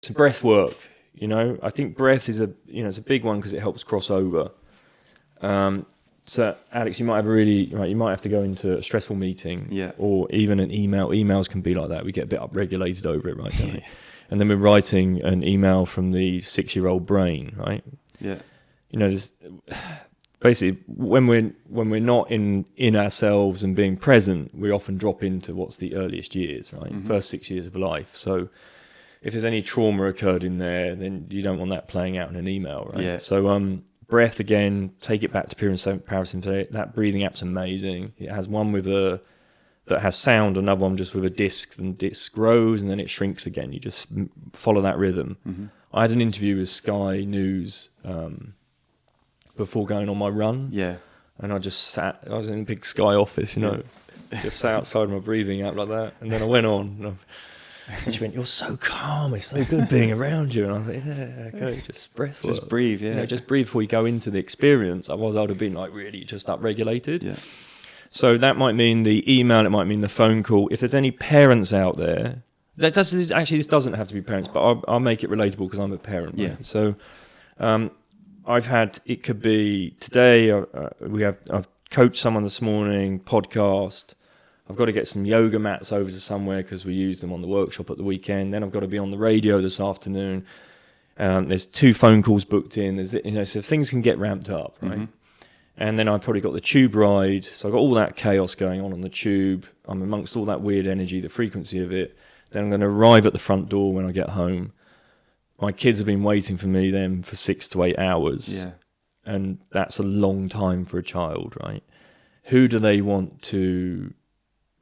So breath work, you know, I think breath is it's a big one because it helps cross over. So Alex, you might have to go into a stressful meeting, or even an email. Emails can be like that. We get a bit upregulated over it, right? Don't we? And then we're writing an email from the 6-year-old brain, right? Yeah. You know, there's basically when we're not in ourselves and being present, we often drop into what's the earliest years, right? Mm-hmm. First 6 years of life. So if there's any trauma occurred in there, then you don't want that playing out in an email, right? Yeah. So breath again, take it back to parasympathetic. That breathing app's amazing. It has one that has sound, another one just with a disc, and disc grows and then it shrinks again. You just follow that rhythm. Mm-hmm. I had an interview with Sky News before going on my run. Yeah. And I was in a big Sky office, just sat outside my breathing app like that. And then I went on and she went, "You're so calm, it's so good being around you." And I was like, "Yeah, okay, just breath work. Just breathe, yeah. Just breathe before you go into the experience. Otherwise I would have been like really just upregulated." Yeah. So that might mean the email, it might mean the phone call. If there's any parents out there, this doesn't have to be parents, but I'll make it relatable because I'm a parent. Right? Yeah. So it could be today, I've coached someone this morning, podcast. I've got to get some yoga mats over to somewhere because we use them on the workshop at the weekend. Then I've got to be on the radio this afternoon. There's 2 phone calls booked in. So things can get ramped up, right? Mm-hmm. And then I've probably got the tube ride. So I've got all that chaos going on the tube. I'm amongst all that weird energy, the frequency of it. Then I'm going to arrive at the front door when I get home. My kids have been waiting for me then for 6 to 8 hours. Yeah. And that's a long time for a child, right? Who do they want to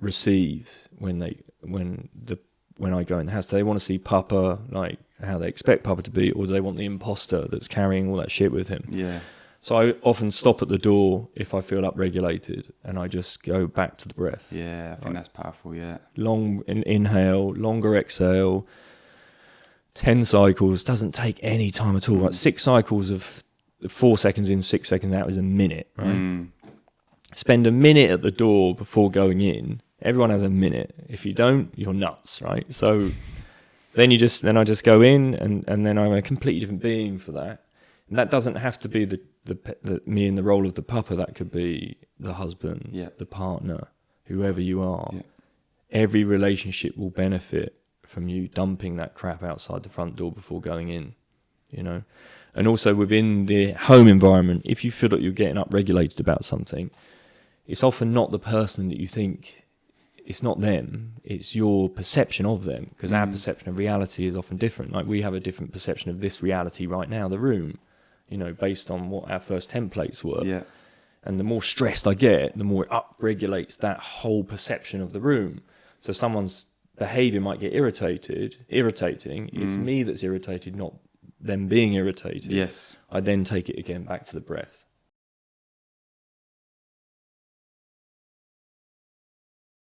receive when I go in the house? Do they want to see Papa, like how they expect Papa to be, or do they want the imposter that's carrying all that shit with him? Yeah. So I often stop at the door if I feel upregulated, and I just go back to the breath. Yeah, I think that's powerful, yeah. Long inhale, longer exhale, 10 cycles, doesn't take any time at all. Right? 6 cycles of 4 seconds in, 6 seconds out is a minute, right? Spend a minute at the door before going in. Everyone has a minute. If you don't, you're nuts, right? So then I just go in, and then I'm a completely different being for that. And that doesn't have to be the me in the role of the papa. That could be the husband, the partner, whoever you are. Yeah. Every relationship will benefit from you dumping that crap outside the front door before going in, And also within the home environment, if you feel that you're getting upregulated about something, it's often not the person that you think. It's not them, it's your perception of them, because our perception of reality is often different. Like we have a different perception of this reality right now, the room, based on what our first templates were. Yeah. And the more stressed I get, the more it upregulates that whole perception of the room. So someone's behavior might get irritating. It's me that's irritated, not them being irritated. Yes. I then take it again back to the breath.